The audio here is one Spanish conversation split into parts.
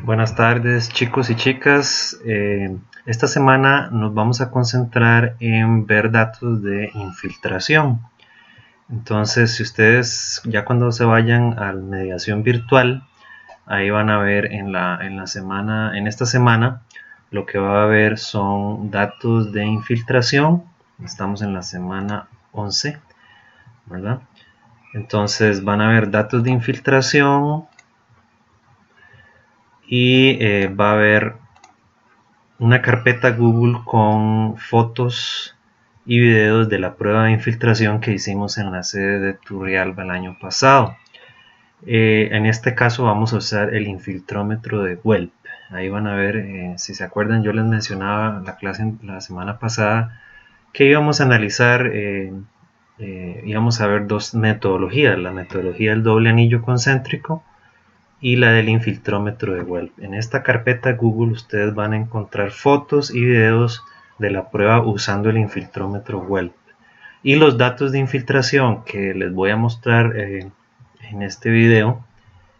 Buenas tardes, chicos y chicas. Esta semana nos vamos a concentrar en ver datos de infiltración. Entonces, si ustedes ya cuando se vayan a mediación virtual, ahí van a ver en esta semana lo que va a haber son datos de infiltración. Estamos en la semana 11, ¿verdad? Entonces van a ver datos de infiltración y va a haber una carpeta Google con fotos y videos de la prueba de infiltración que hicimos en la sede de Turrialba el año pasado. En este caso vamos a usar el infiltrómetro de Guelph. Ahí van a ver, si se acuerdan, yo les mencionaba en la clase la semana pasada que íbamos a analizar, íbamos a ver dos metodologías, la metodología del doble anillo concéntrico y la del infiltrómetro de Guelph. En esta carpeta Google ustedes van a encontrar fotos y videos de la prueba usando el infiltrómetro Guelph. Y los datos de infiltración que les voy a mostrar en este video.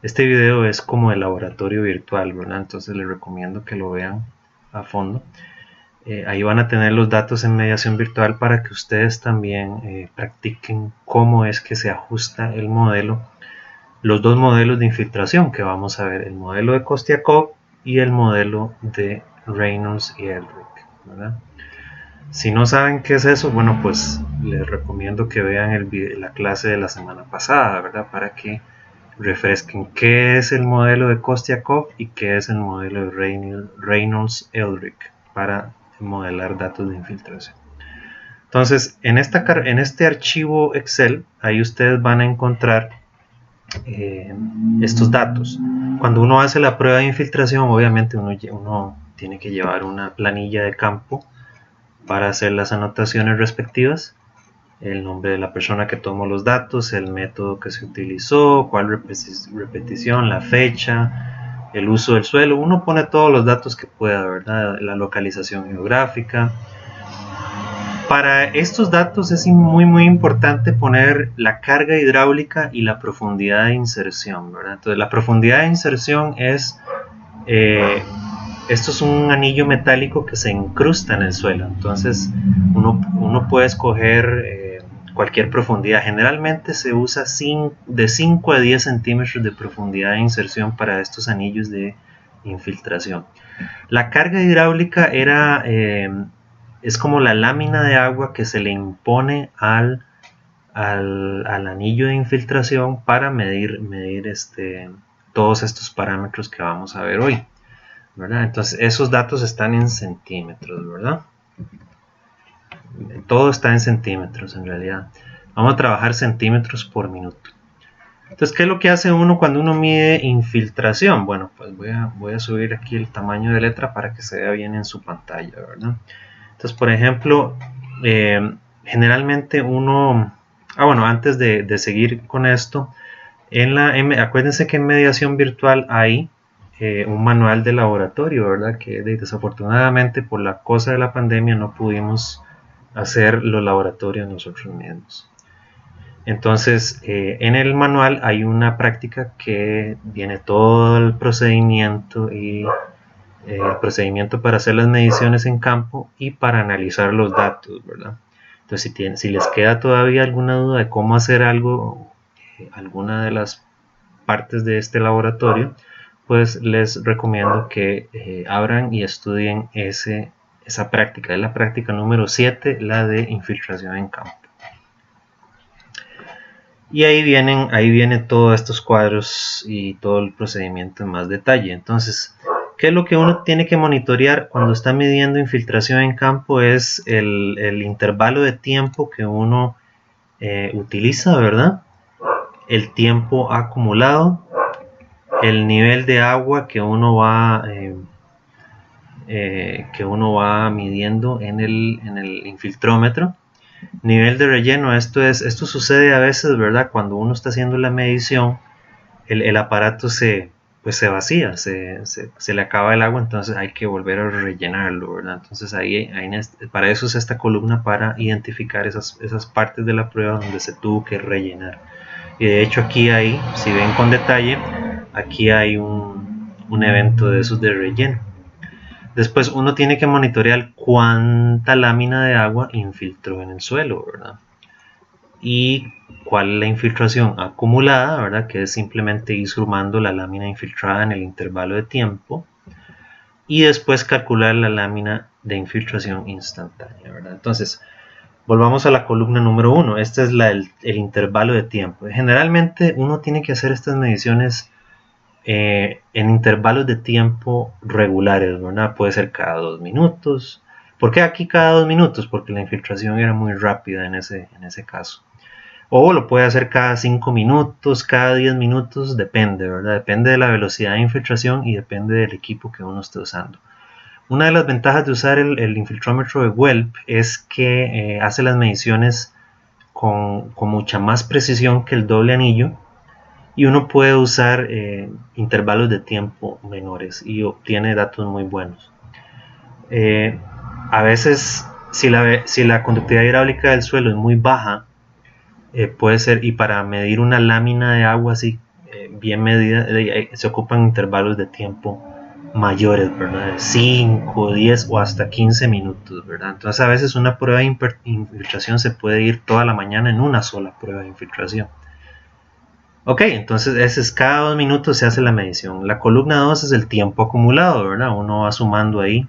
Este video es como el laboratorio virtual, ¿verdad? Entonces les recomiendo que lo vean a fondo. Ahí van a tener los datos en mediación virtual para que ustedes también practiquen cómo es que se ajusta el modelo, los dos modelos de infiltración que vamos a ver, el modelo de Kostiakov y el modelo de Reynolds y Eldrick, ¿verdad? Si no saben qué es eso, bueno, pues les recomiendo que vean la clase de la semana pasada, ¿verdad? Para que refresquen qué es el modelo de Kostiakov y qué es el modelo de Reynolds-Eldrick para modelar datos de infiltración. Entonces, en este archivo Excel, ahí ustedes van a encontrar estos datos. Cuando uno hace la prueba de infiltración, obviamente uno tiene que llevar una planilla de campo para hacer las anotaciones respectivas, el nombre de la persona que tomó los datos, el método que se utilizó, cuál repetición, la fecha, el uso del suelo. Uno pone todos los datos que pueda, ¿verdad? La localización geográfica. Para estos datos es muy importante poner la carga hidráulica y la profundidad de inserción, ¿verdad? Entonces la profundidad de inserción es, esto es un anillo metálico que se incrusta en el suelo. Entonces uno puede escoger cualquier profundidad. Generalmente se usa de 5 a 10 centímetros de profundidad de inserción para estos anillos de infiltración. La carga hidráulica es como la lámina de agua que se le impone al anillo de infiltración para medir todos estos parámetros que vamos a ver hoy, ¿verdad? Entonces esos datos están en centímetros, ¿verdad? Todo está en centímetros en realidad. Vamos a trabajar centímetros por minuto. Entonces, ¿qué es lo que hace uno cuando uno mide infiltración? Bueno, pues voy a subir aquí el tamaño de letra para que se vea bien en su pantalla, ¿verdad? Entonces, por ejemplo, generalmente uno... bueno, antes de seguir con esto, acuérdense que en mediación virtual hay un manual de laboratorio, ¿verdad? Que desafortunadamente por la cosa de la pandemia no pudimos hacer los laboratorios nosotros mismos. Entonces, en el manual hay una práctica que viene todo el procedimiento y el procedimiento para hacer las mediciones en campo y para analizar los datos, ¿verdad? Entonces, si les queda todavía alguna duda de cómo hacer algo, alguna de las partes de este laboratorio, pues les recomiendo que abran y estudien esa práctica. Es la práctica número 7, la de infiltración en campo. Y ahí vienen todos estos cuadros y todo el procedimiento en más detalle. Entonces, ¿qué es lo que uno tiene que monitorear cuando está midiendo infiltración en campo? Es el intervalo de tiempo que uno utiliza, ¿verdad? El tiempo acumulado, el nivel de agua que uno va midiendo en el infiltrómetro, nivel de relleno. Esto sucede a veces, ¿verdad? Cuando uno está haciendo la medición, el aparato se vacía, se le acaba el agua, entonces hay que volver a rellenarlo, ¿verdad? Entonces para eso es esta columna, para identificar esas partes de la prueba donde se tuvo que rellenar. Y de hecho aquí si ven con detalle, aquí hay un un evento de esos de relleno. Después uno tiene que monitorear cuánta lámina de agua infiltró en el suelo, ¿verdad? Y cuál es la infiltración acumulada, ¿verdad? Que es simplemente ir sumando la lámina infiltrada en el intervalo de tiempo. Y después calcular la lámina de infiltración instantánea, ¿verdad? Entonces, volvamos a la columna número 1. Este es el intervalo de tiempo. Generalmente uno tiene que hacer estas mediciones en intervalos de tiempo regulares, ¿verdad? Puede ser cada 2 minutos. ¿Por qué aquí cada 2 minutos? Porque la infiltración era muy rápida en ese caso. O lo puede hacer cada 5 minutos, cada 10 minutos, depende, ¿verdad? Depende de la velocidad de infiltración y depende del equipo que uno esté usando. Una de las ventajas de usar el infiltrómetro de Whelp es que hace las mediciones con mucha más precisión que el doble anillo, y uno puede usar intervalos de tiempo menores y obtiene datos muy buenos. A veces, si la conductividad hidráulica del suelo es muy baja, puede ser, y para medir una lámina de agua así bien medida, se ocupan intervalos de tiempo mayores, ¿verdad? De 5, 10 o hasta 15 minutos, ¿verdad? Entonces a veces una prueba de infiltración se puede ir toda la mañana en una sola prueba de infiltración. Ok, entonces ese es cada 2 minutos se hace la medición. La columna 2 es el tiempo acumulado, ¿verdad? Uno va sumando ahí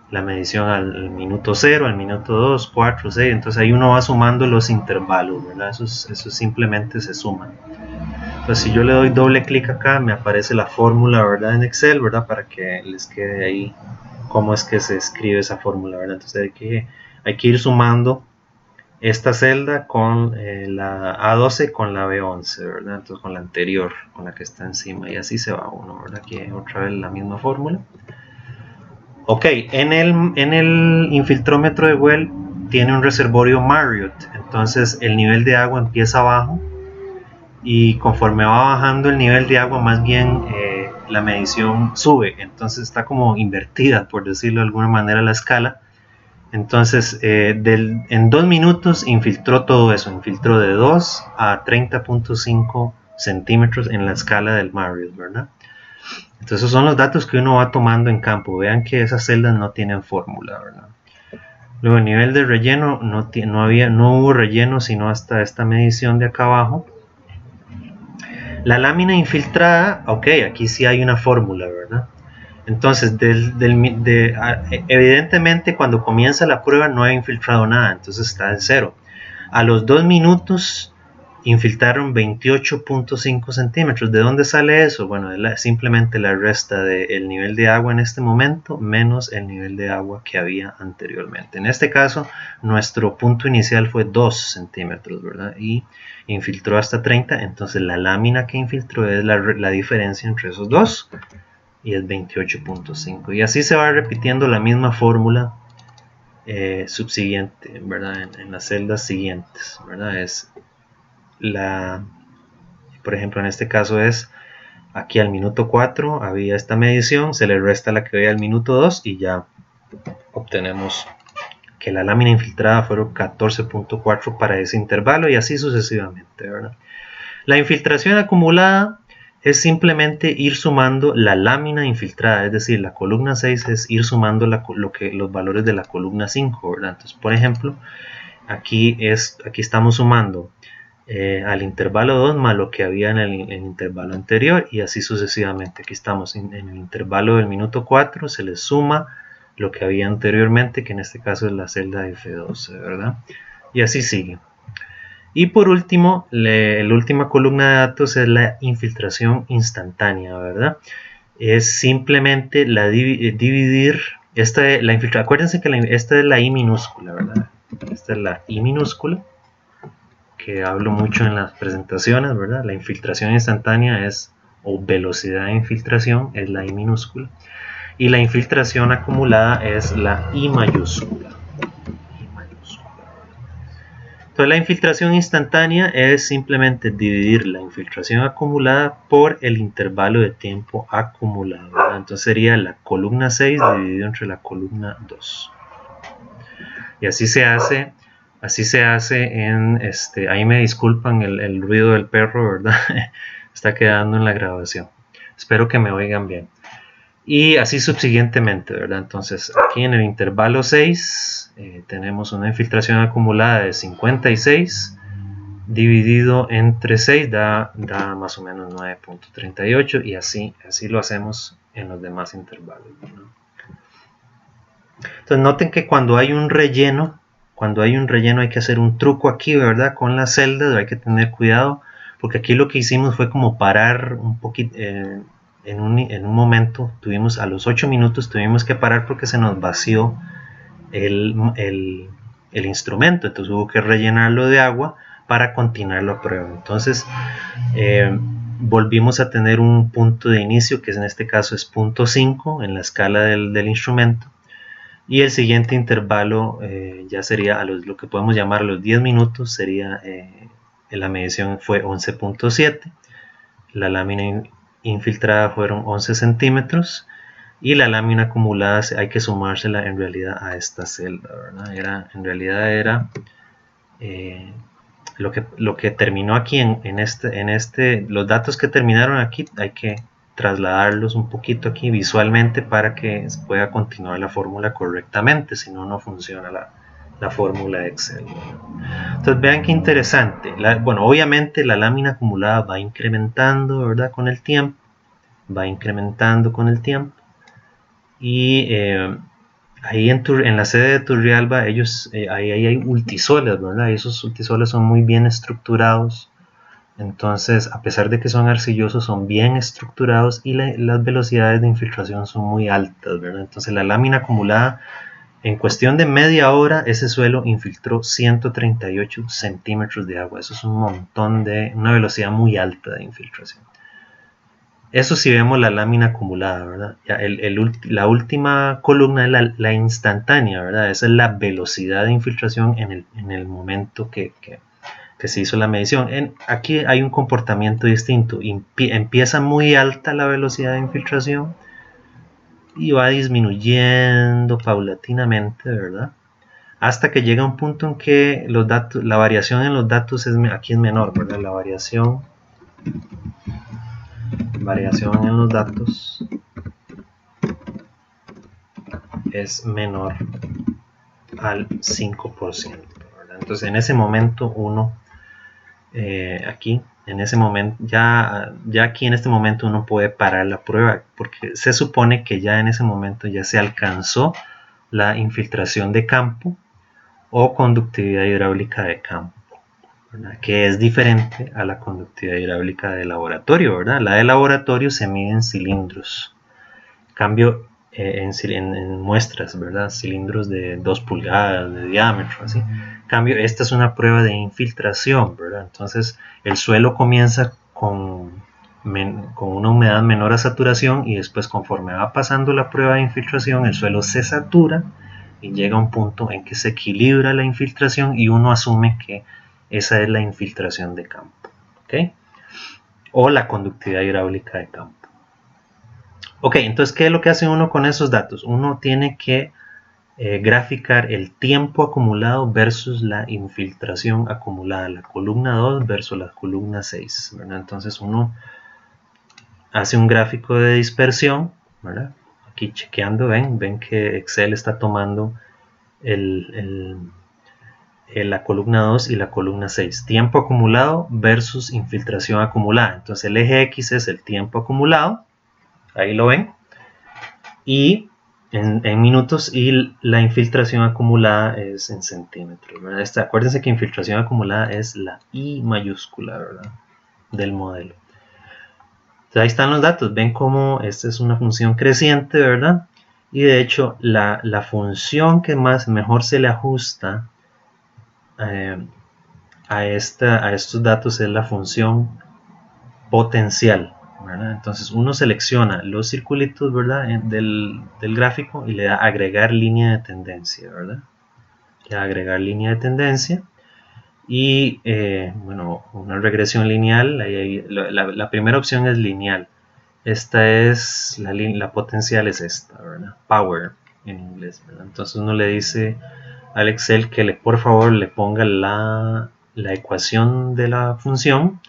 la medición al minuto 0, al minuto 2, 4, 6, entonces ahí uno va sumando los intervalos, ¿verdad? Eso simplemente se suman. Entonces si yo le doy doble clic acá, me aparece la fórmula, ¿verdad? En Excel, ¿verdad? Para que les quede ahí cómo es que se escribe esa fórmula, ¿verdad? Entonces hay que ir sumando esta celda con la A12 con la B11, ¿verdad? Entonces con la anterior, con la que está encima, y así se va uno, ¿verdad? Aquí otra vez la misma fórmula. Ok, en el infiltrómetro de Whelp tiene un reservorio Marriott, entonces el nivel de agua empieza abajo y conforme va bajando el nivel de agua, más bien la medición sube, entonces está como invertida, por decirlo de alguna manera, la escala. Entonces en 2 minutos infiltró todo eso, infiltró de 2 a 30.5 centímetros en la escala del Marriott, ¿verdad? Entonces esos son los datos que uno va tomando en campo. Vean que esas celdas no tienen fórmula, ¿verdad? Luego el nivel de relleno no hubo relleno sino hasta esta medición de acá abajo. La lámina infiltrada, ok, aquí sí hay una fórmula, ¿verdad? Entonces evidentemente cuando comienza la prueba no ha infiltrado nada, entonces está en 0. A los 2 minutos infiltraron 28.5 centímetros. ¿De dónde sale eso? Bueno, es simplemente la resta del nivel de agua en este momento menos el nivel de agua que había anteriormente. En este caso, nuestro punto inicial fue 2 centímetros, ¿verdad? Y infiltró hasta 30, entonces la lámina que infiltró es la diferencia entre esos dos, y es 28.5. Y así se va repitiendo la misma fórmula subsiguiente, ¿verdad? En las celdas siguientes, ¿verdad? Por ejemplo, en este caso es aquí al minuto 4 había esta medición, se le resta la que había al minuto 2 y ya obtenemos que la lámina infiltrada fueron 14.4 para ese intervalo, y así sucesivamente, ¿verdad? La infiltración acumulada es simplemente ir sumando la lámina infiltrada, es decir, la columna 6 es ir sumando los valores de la columna 5, ¿verdad? Entonces, por ejemplo, aquí estamos sumando al intervalo 2 más lo que había en el intervalo anterior, y así sucesivamente. Aquí estamos en el intervalo del minuto 4, se le suma lo que había anteriormente, que en este caso es la celda F12, ¿verdad? Y así sigue. Y por último, la última columna de datos es la infiltración instantánea, ¿verdad? Es simplemente dividir la infiltración. Acuérdense que esta es la I minúscula, ¿verdad? Esta es la I minúscula, que hablo mucho en las presentaciones, ¿verdad? La infiltración instantánea o velocidad de infiltración, es la I minúscula. Y la infiltración acumulada es la I mayúscula. Entonces la infiltración instantánea es simplemente dividir la infiltración acumulada por el intervalo de tiempo acumulado, ¿verdad? Entonces sería la columna 6 dividido entre la columna 2. Y así se hace en ahí me disculpan el ruido del perro, ¿verdad? Está quedando en la grabación. Espero que me oigan bien. Y así subsiguientemente, ¿verdad? Entonces, aquí en el intervalo 6 tenemos una infiltración acumulada de 56 dividido entre 6 da más o menos 9.38 y así lo hacemos en los demás intervalos, ¿verdad? Entonces noten que cuando hay un relleno hay que hacer un truco aquí, ¿verdad? Con las celdas hay que tener cuidado, porque aquí lo que hicimos fue como parar un poquito, en un momento, a los 8 minutos tuvimos que parar porque se nos vació el instrumento, entonces hubo que rellenarlo de agua para continuar la prueba. Entonces volvimos a tener un punto de inicio, que en este caso es 0.5 en la escala del instrumento. Y el siguiente intervalo ya sería lo que podemos llamar los 10 minutos, sería la medición fue 11.7, la lámina infiltrada fueron 11 centímetros y la lámina acumulada hay que sumársela en realidad a esta celda, ¿verdad? En realidad era lo que terminó aquí los datos que terminaron aquí hay que trasladarlos un poquito aquí visualmente para que pueda continuar la fórmula correctamente, si no, no funciona la fórmula de Excel. Entonces vean qué interesante. Bueno, obviamente la lámina acumulada va incrementando, ¿verdad? Con el tiempo, y ahí en la sede de Turrialba ahí hay ultisoles, ¿verdad? Y esos ultisoles son muy bien estructurados. Entonces, a pesar de que son arcillosos, son bien estructurados y las velocidades de infiltración son muy altas, ¿verdad? Entonces, la lámina acumulada, en cuestión de media hora, ese suelo infiltró 138 centímetros de agua. Eso es un montón, una velocidad muy alta de infiltración. Eso si vemos la lámina acumulada, ¿verdad? Ya la última columna es la instantánea, ¿verdad? Esa es la velocidad de infiltración en el momento que se hizo la medición. Aquí hay un comportamiento distinto. Empieza muy alta la velocidad de infiltración y va disminuyendo paulatinamente, ¿verdad? Hasta que llega un punto en que la variación en los datos aquí es menor, ¿verdad? La variación en los datos es menor al 5%, ¿verdad? Entonces en ese momento aquí en este momento uno puede parar la prueba, porque se supone que ya en ese momento ya se alcanzó la infiltración de campo o conductividad hidráulica de campo, ¿verdad? Que es diferente a la conductividad hidráulica de laboratorio, ¿verdad? La de laboratorio se mide en cilindros, cambio en muestras, ¿verdad? Cilindros de 2 pulgadas de diámetro, así. Cambio, esta es una prueba de infiltración, ¿verdad? Entonces el suelo comienza con una humedad menor a saturación y después, conforme va pasando la prueba de infiltración, el suelo se satura y llega a un punto en que se equilibra la infiltración y uno asume que esa es la infiltración de campo, ¿ok? O la conductividad hidráulica de campo. Ok, entonces, ¿qué es lo que hace uno con esos datos? Uno tiene que graficar el tiempo acumulado versus la infiltración acumulada, la columna 2 versus la columna 6, ¿verdad? Entonces uno hace un gráfico de dispersión, ¿verdad? Aquí chequeando, ven que Excel está tomando la columna 2 y la columna 6, tiempo acumulado versus infiltración acumulada. Entonces el eje X es el tiempo acumulado, ahí lo ven, y en minutos, y la infiltración acumulada es en centímetros, ¿verdad? Acuérdense que infiltración acumulada es la I mayúscula, ¿verdad? Del modelo. Entonces ahí están los datos, ven cómo esta es una función creciente, ¿verdad? Y de hecho la función que mejor se le ajusta a estos datos es la función potencial, ¿verdad? Entonces uno selecciona los circulitos, ¿verdad? del gráfico y le da agregar línea de tendencia, ¿verdad? Le da agregar línea de tendencia y bueno, una regresión lineal. La primera opción es lineal. Esta es la potencial, es esta, ¿verdad? Power en inglés, ¿verdad? Entonces uno le dice al Excel que por favor le ponga la ecuación de la función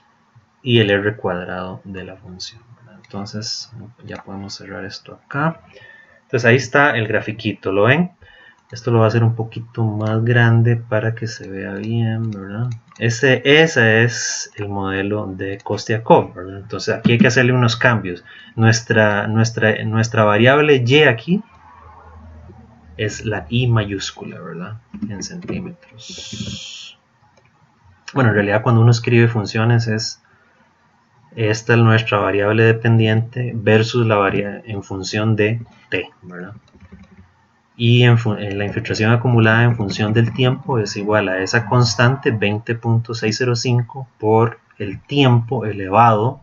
y el R cuadrado de la función, ¿verdad? Entonces ya podemos cerrar esto acá. Entonces ahí está el grafiquito, ¿lo ven? Esto lo va a hacer un poquito más grande para que se vea bien, ¿verdad? Ese es el modelo de Kostiakov, ¿verdad? Entonces aquí hay que hacerle unos cambios. Nuestra variable y aquí es la I mayúscula, ¿verdad? En centímetros. Bueno, en realidad cuando uno escribe funciones esta es nuestra variable dependiente versus la variable en función de t, ¿verdad? Y la infiltración acumulada en función del tiempo es igual a esa constante 20.605 por el tiempo elevado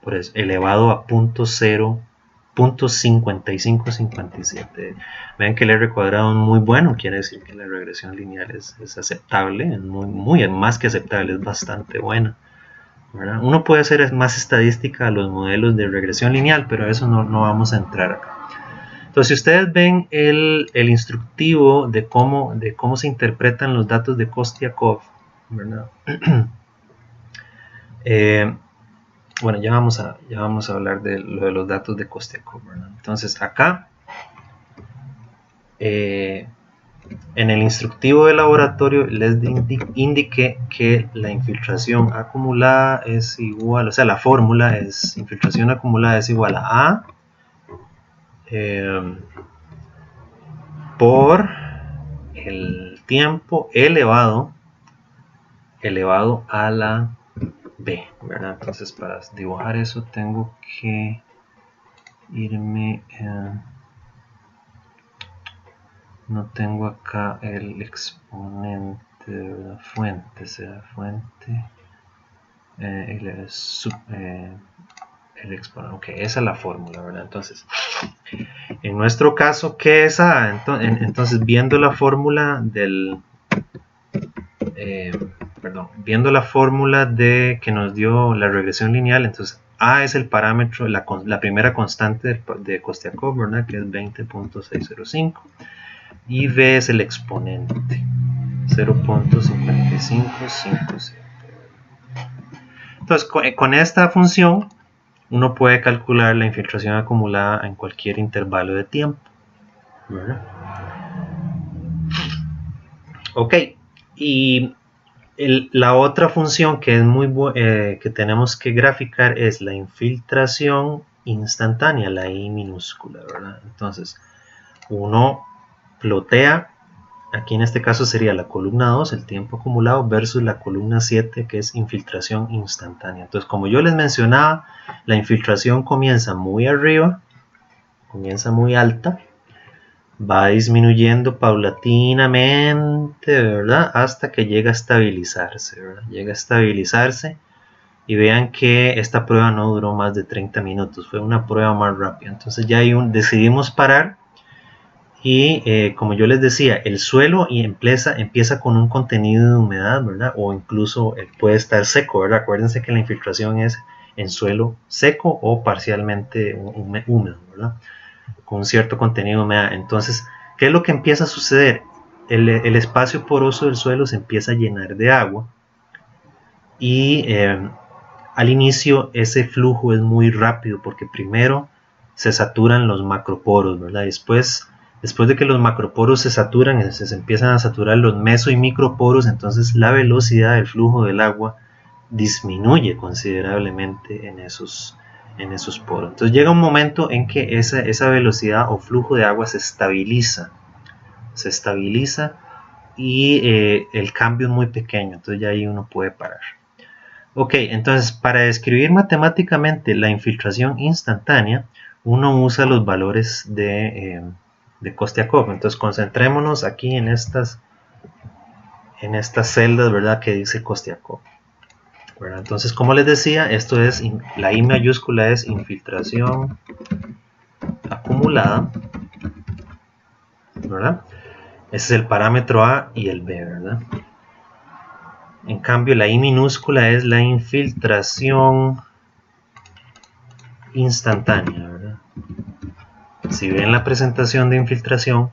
a 0.5557. Vean que el R cuadrado es muy bueno, quiere decir que la regresión lineal es aceptable, es muy más que aceptable, es bastante buena, ¿verdad? Uno puede hacer más estadística a los modelos de regresión lineal, pero a eso no vamos a entrar acá. Entonces, si ustedes ven el instructivo de cómo se interpretan los datos de Kostiakov, ¿verdad? Bueno, ya vamos a hablar de lo de los datos de Kostiakov, ¿verdad? Entonces, acá, en el instructivo de laboratorio les indiqué que la infiltración acumulada es igual, o sea, la fórmula es infiltración acumulada es igual a A por el tiempo elevado a la b, ¿verdad? Entonces para dibujar eso tengo que irme no tengo acá el exponente de la fuente, será fuente el exponente, ok, esa es la fórmula, ¿verdad? Entonces en nuestro caso, ¿qué es A? Entonces viendo la fórmula del viendo la fórmula de que nos dio la regresión lineal, entonces A es el parámetro, la primera constante de Kostiakov, ¿verdad? Que es 20.605, y B es el exponente, 0.5557. Entonces con esta función uno puede calcular la infiltración acumulada en cualquier intervalo de tiempo, ¿verdad? Ok, y la otra función que es que tenemos que graficar es la infiltración instantánea, la I minúscula, ¿verdad? Entonces uno plotea, aquí en este caso sería la columna 2, el tiempo acumulado, versus la columna 7, que es infiltración instantánea. Entonces, como yo les mencionaba, la infiltración comienza muy arriba, comienza muy alta, va disminuyendo paulatinamente, ¿verdad? Hasta que llega a estabilizarse, ¿verdad? Llega a estabilizarse, y vean que esta prueba no duró más de 30 minutos, fue una prueba más rápida. Entonces ya decidimos parar, y como yo les decía, el suelo empieza con un contenido de humedad, ¿verdad? O incluso puede estar seco, ¿verdad? Acuérdense que la infiltración es en suelo seco o parcialmente húmedo, ¿verdad? Con un cierto contenido de humedad. Entonces, ¿qué es lo que empieza a suceder? El espacio poroso del suelo se empieza a llenar de agua, y al inicio ese flujo es muy rápido porque primero se saturan los macroporos, ¿verdad? Después de que los macroporos se saturan, se empiezan a saturar los meso y microporos, entonces la velocidad del flujo del agua disminuye considerablemente en esos poros. Entonces llega un momento en que esa velocidad o flujo de agua se estabiliza, y el cambio es muy pequeño, entonces ya ahí uno puede parar. Ok, entonces para describir matemáticamente la infiltración instantánea, uno usa los valores de Kostiakov. Entonces concentrémonos aquí en estas celdas, ¿verdad? Que dice Kostiakov, ¿verdad? Entonces, como les decía, esto es, la I mayúscula es infiltración acumulada, ¿verdad? Ese es el parámetro A y el B, ¿verdad? En cambio, la I minúscula es la infiltración instantánea, ¿verdad? Si ven la presentación de infiltración,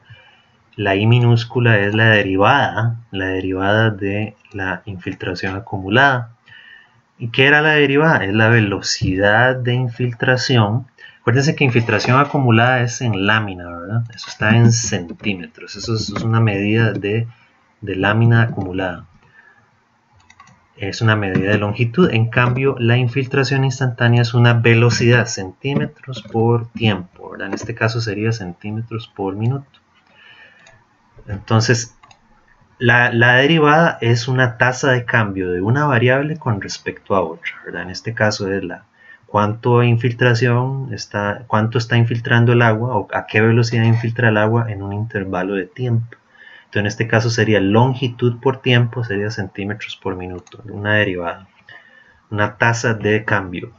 la I minúscula es la derivada de la infiltración acumulada. ¿Y qué era la derivada? Es la velocidad de infiltración. Acuérdense que infiltración acumulada es en lámina, ¿verdad? Eso está en centímetros. Eso es una medida de lámina acumulada. Es una medida de longitud. En cambio, la infiltración instantánea es una velocidad, centímetros por tiempo, ¿verdad? En este caso sería centímetros por minuto. Entonces, la derivada es una tasa de cambio de una variable con respecto a otra, ¿verdad? En este caso es cuánto está infiltrando el agua o a qué velocidad infiltra el agua en un intervalo de tiempo. Entonces, en este caso sería longitud por tiempo, sería centímetros por minuto, una derivada, una tasa de cambio.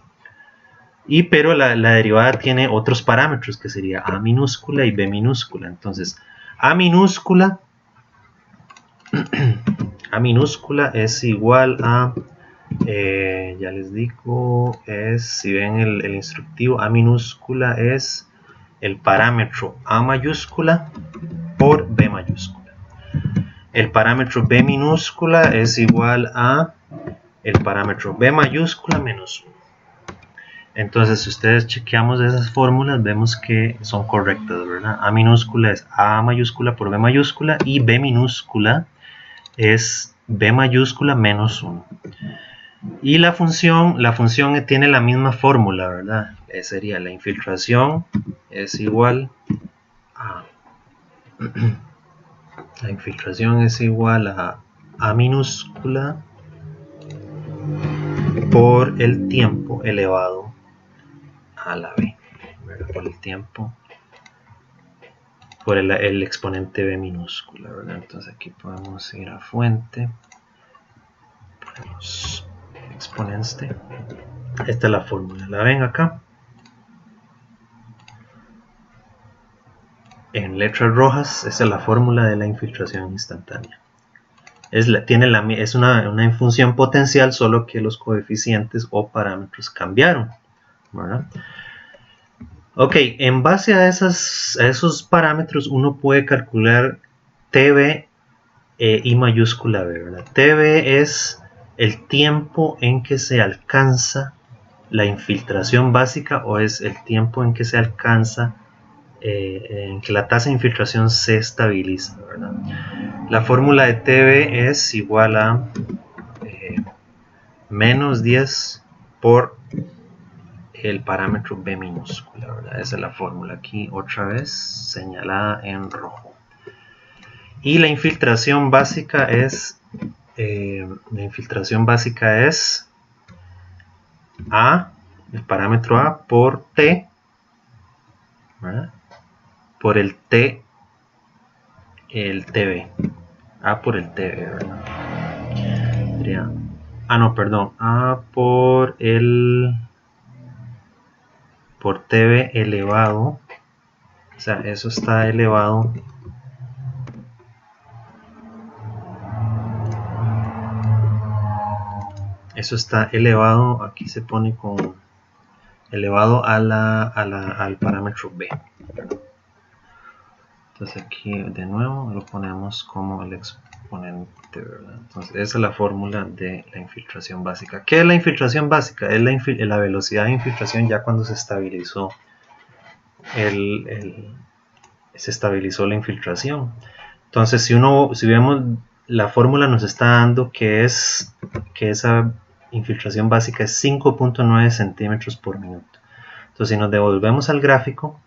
Pero la derivada tiene otros parámetros que sería a minúscula y b minúscula. Entonces, a minúscula es igual a, ya les digo, si ven el instructivo, a minúscula es el parámetro a mayúscula por b mayúscula. El parámetro b minúscula es igual a el parámetro b mayúscula menos 1. Entonces, si ustedes chequeamos esas fórmulas, vemos que son correctas, ¿verdad? A minúscula es a mayúscula por b mayúscula y b minúscula es b mayúscula menos 1. Y la función tiene la misma fórmula, ¿verdad? Sería la infiltración es igual a la infiltración es igual a minúscula por el tiempo elevado a la b, ¿verdad? Por el tiempo, por el exponente b minúscula, ¿verdad? Entonces aquí podemos ir a fuente, ponemos exponente, esta es la fórmula, la ven acá en letras rojas. Esta es la fórmula de la infiltración instantánea. Es una función potencial, solo que los coeficientes o parámetros cambiaron, ¿verdad? Ok, en base a esos parámetros uno puede calcular TB I mayúscula B, ¿verdad? TB es el tiempo en que se alcanza la infiltración básica, o es el tiempo en que se alcanza en que la tasa de infiltración se estabiliza, ¿verdad? La fórmula de TB es igual a menos 10 por el parámetro B minúscula, ¿verdad? Esa es la fórmula aquí, otra vez señalada en rojo. Y la infiltración básica es A, el parámetro A por T, ¿verdad? Por el T, el TB. A por el TB, ¿verdad? Sería, A por TB elevado, o sea, eso está elevado aquí se pone con elevado al parámetro B. Entonces aquí de nuevo lo ponemos como el exponente, ¿verdad? Entonces esa es la fórmula de la infiltración básica. ¿Qué es la infiltración básica? Es la velocidad de infiltración ya cuando se estabilizó la infiltración. Entonces si vemos, la fórmula nos está dando que esa infiltración básica es 5.9 centímetros por minuto. Entonces si nos devolvemos al gráfico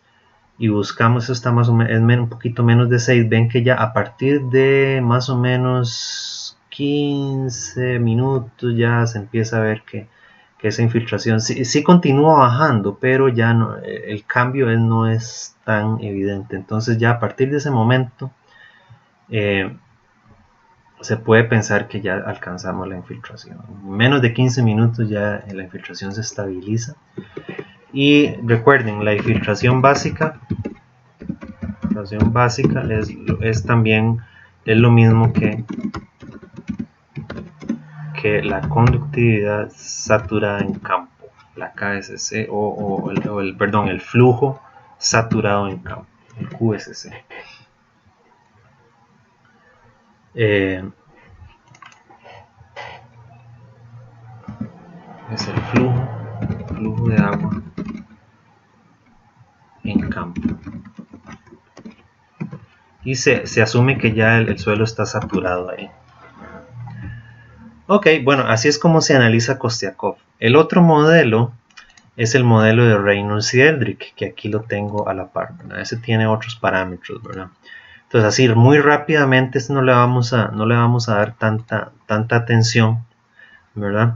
y buscamos, eso está más o menos, un poquito menos de 6, ven que ya a partir de más o menos 15 minutos ya se empieza a ver que esa infiltración sí continúa bajando, pero ya no, el cambio no es tan evidente. Entonces ya a partir de ese momento se puede pensar que ya alcanzamos la infiltración. En menos de 15 minutos ya la infiltración se estabiliza. Y recuerden, la infiltración básica es también lo mismo que la conductividad saturada en campo, la KSC el flujo saturado en campo, el QSC. es el flujo de agua en campo. Y se asume que ya el suelo está saturado ahí. Ok, bueno, así es como se analiza Kostiakov. El otro modelo es el modelo de Reynolds y Eldrick, que aquí lo tengo a la par, ¿verdad? Ese tiene otros parámetros, ¿verdad? Entonces, así muy rápidamente, no le vamos a dar tanta atención, ¿verdad?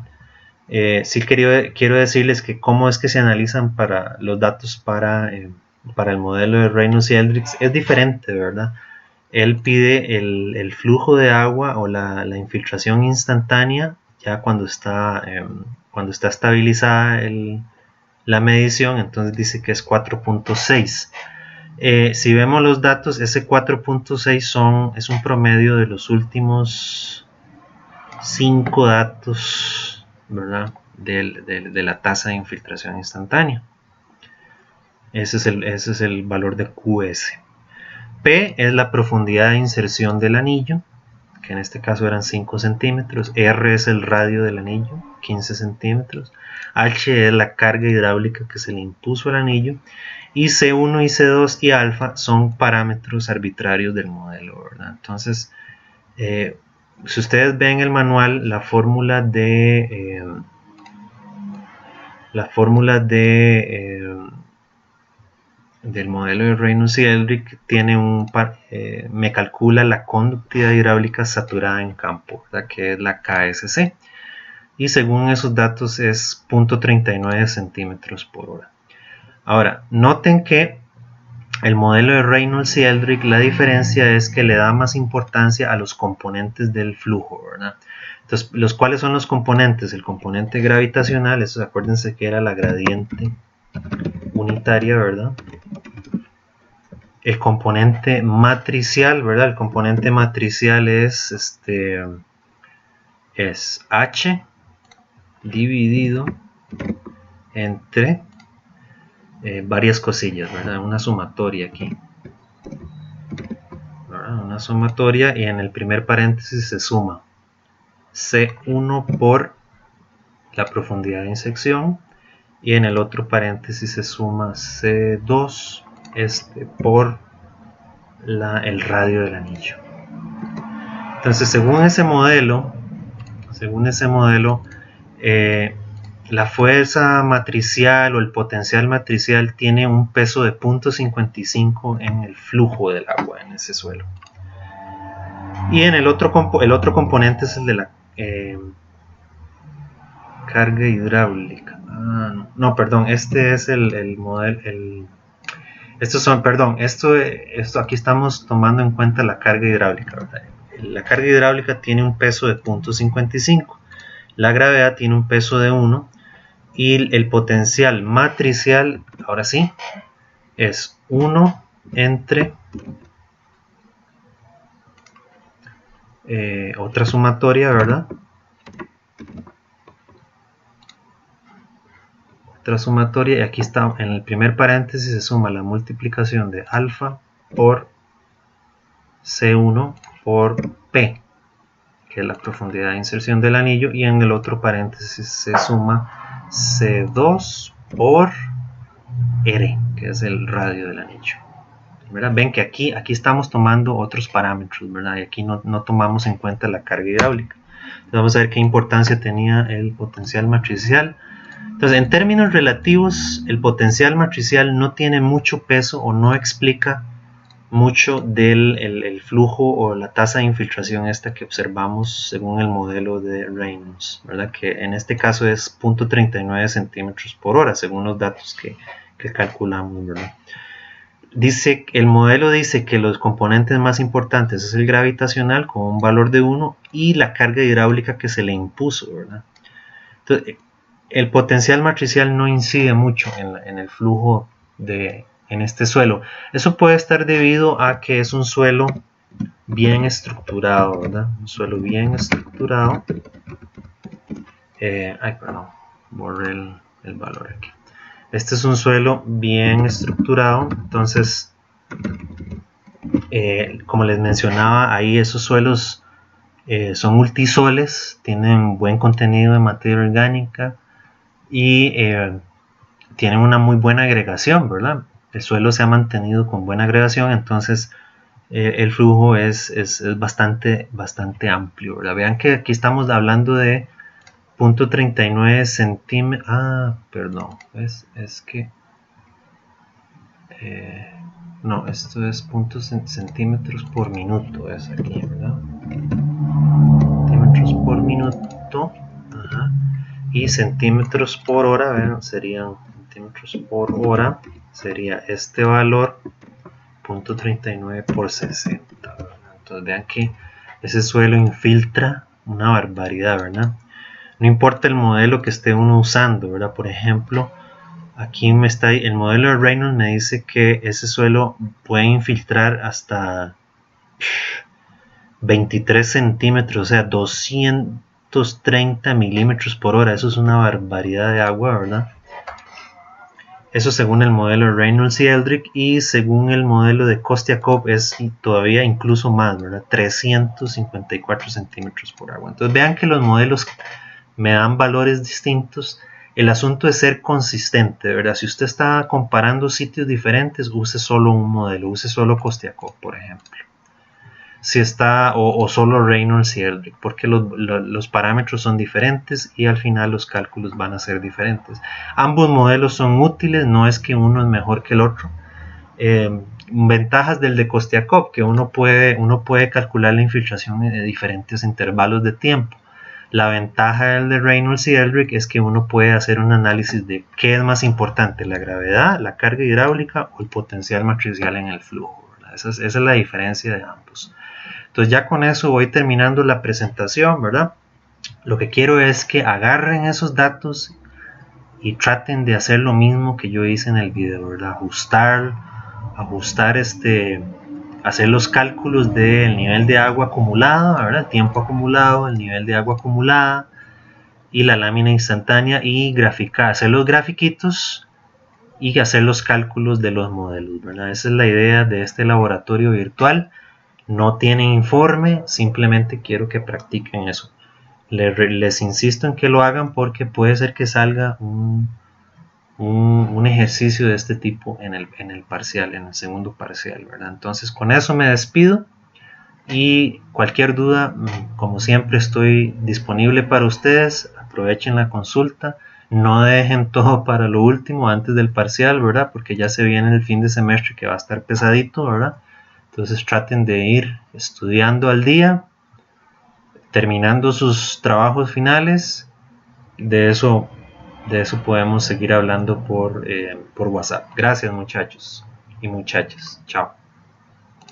Sí quiero decirles que cómo es que se analizan para los datos para el modelo de Reynolds y Eldrick es diferente, ¿verdad? Él pide el flujo de agua o la infiltración instantánea ya cuando está estabilizada la medición, entonces dice que es 4.6. Si vemos los datos, ese 4.6 es un promedio de los últimos 5 datos, ¿verdad? De la tasa de infiltración instantánea. Ese es el valor de QS. P es la profundidad de inserción del anillo, que en este caso eran 5 centímetros. R es el radio del anillo, 15 centímetros. H es la carga hidráulica que se le impuso al anillo. Y C1 y C2 y alfa son parámetros arbitrarios del modelo, ¿verdad? Entonces, si ustedes ven el manual, la fórmula del modelo de Reynolds y Eldrick tiene me calcula la conductividad hidráulica saturada en campo, ¿verdad? Que es la KSC, y según esos datos es 0.39 centímetros por hora. Ahora, noten que el modelo de Reynolds y Eldrick, la diferencia es que le da más importancia a los componentes del flujo, ¿verdad? Entonces, ¿cuáles son los componentes? El componente gravitacional, eso acuérdense que era la gradiente unitaria, ¿verdad? El componente matricial, ¿verdad? El componente matricial es H dividido entre varias cosillas, ¿verdad? Una sumatoria aquí, ¿verdad? Una sumatoria, y en el primer paréntesis se suma C1 por la profundidad de insección, y en el otro paréntesis se suma C2 por el radio del anillo. Entonces, según ese modelo, la fuerza matricial o el potencial matricial tiene un peso de 0.55 en el flujo del agua en ese suelo. Y en el otro componente es el de la carga hidráulica. No, perdón, este es el modelo. Esto aquí estamos tomando en cuenta la carga hidráulica, ¿verdad? La carga hidráulica tiene un peso de 0.55. La gravedad tiene un peso de 1. Y el potencial matricial, ahora sí, es 1 entre otra sumatoria, ¿verdad? Otra sumatoria, y aquí está, en el primer paréntesis se suma la multiplicación de alfa por C1 por P, que es la profundidad de inserción del anillo, y en el otro paréntesis se suma C2 por R, que es el radio del anillo, ¿verdad? Ven que aquí estamos tomando otros parámetros, ¿verdad? Y aquí no tomamos en cuenta la carga hidráulica. Entonces vamos a ver qué importancia tenía el potencial matricial. Entonces, en términos relativos, el potencial matricial no tiene mucho peso o no explica mucho del el flujo o la tasa de infiltración esta que observamos según el modelo de Reynolds, ¿verdad? Que en este caso es 0.39 centímetros por hora, según los datos que calculamos, ¿verdad? El modelo dice que los componentes más importantes es el gravitacional con un valor de 1 y la carga hidráulica que se le impuso, ¿verdad? Entonces, el potencial matricial no incide mucho en el flujo en este suelo. Eso puede estar debido a que es un suelo bien estructurado, ¿verdad? Un suelo bien estructurado. Perdón, borré el valor aquí. Este es un suelo bien estructurado, entonces, como les mencionaba, ahí esos suelos son multisoles, tienen buen contenido de materia orgánica, y tienen una muy buena agregación, ¿verdad? El suelo se ha mantenido con buena agregación, entonces el flujo es bastante amplio, ¿verdad? Vean que aquí estamos hablando de 0.39 centímetros. Perdón, es que no, esto es centímetros por minuto, es aquí, ¿verdad? Centímetros por minuto. Ajá. Y centímetros por hora, ¿verdad? Serían centímetros por hora, sería este valor 0.39 por 60, ¿verdad? Entonces vean que ese suelo infiltra una barbaridad, ¿verdad? No importa el modelo que esté uno usando, ¿verdad? Por ejemplo, aquí el modelo de Reynolds me dice que ese suelo puede infiltrar hasta 23 centímetros, o sea, 230 milímetros por hora. Eso es una barbaridad de agua, ¿verdad? Eso según el modelo de Reynolds y Eldrick, y según el modelo de Kostiakov es todavía incluso más, ¿verdad? 354 centímetros por agua. Entonces vean que los modelos me dan valores distintos. El asunto es ser consistente, ¿verdad? Si usted está comparando sitios diferentes, use solo un modelo, use solo Kostiakov, por ejemplo. Si está, o solo Reynolds y Eldrick, porque los parámetros son diferentes y al final los cálculos van a ser diferentes. Ambos modelos son útiles, no es que uno es mejor que el otro. Ventajas del de Kostiakov, que uno puede calcular la infiltración en diferentes intervalos de tiempo. La ventaja del de Reynolds y Eldrick es que uno puede hacer un análisis de qué es más importante, la gravedad, la carga hidráulica o el potencial matricial en el flujo. Esa es la diferencia de ambos. Entonces ya con eso voy terminando la presentación, ¿verdad? Lo que quiero es que agarren esos datos y traten de hacer lo mismo que yo hice en el video, ¿verdad? Hacer los cálculos del nivel de agua acumulado, ¿verdad? El tiempo acumulado, el nivel de agua acumulada y la lámina instantánea, y graficar, hacer los grafiquitos y hacer los cálculos de los modelos, ¿verdad? Esa es la idea de este laboratorio virtual. No tienen informe, simplemente quiero que practiquen eso. Les insisto en que lo hagan porque puede ser que salga un ejercicio de este tipo en el parcial, en el segundo parcial, ¿verdad? Entonces con eso me despido, y cualquier duda, como siempre, estoy disponible para ustedes. Aprovechen la consulta, no dejen todo para lo último antes del parcial, ¿verdad? Porque ya se viene el fin de semestre que va a estar pesadito, ¿verdad? Entonces traten de ir estudiando al día, terminando sus trabajos finales. De eso podemos seguir hablando por WhatsApp. Gracias, muchachos y muchachas. Chao.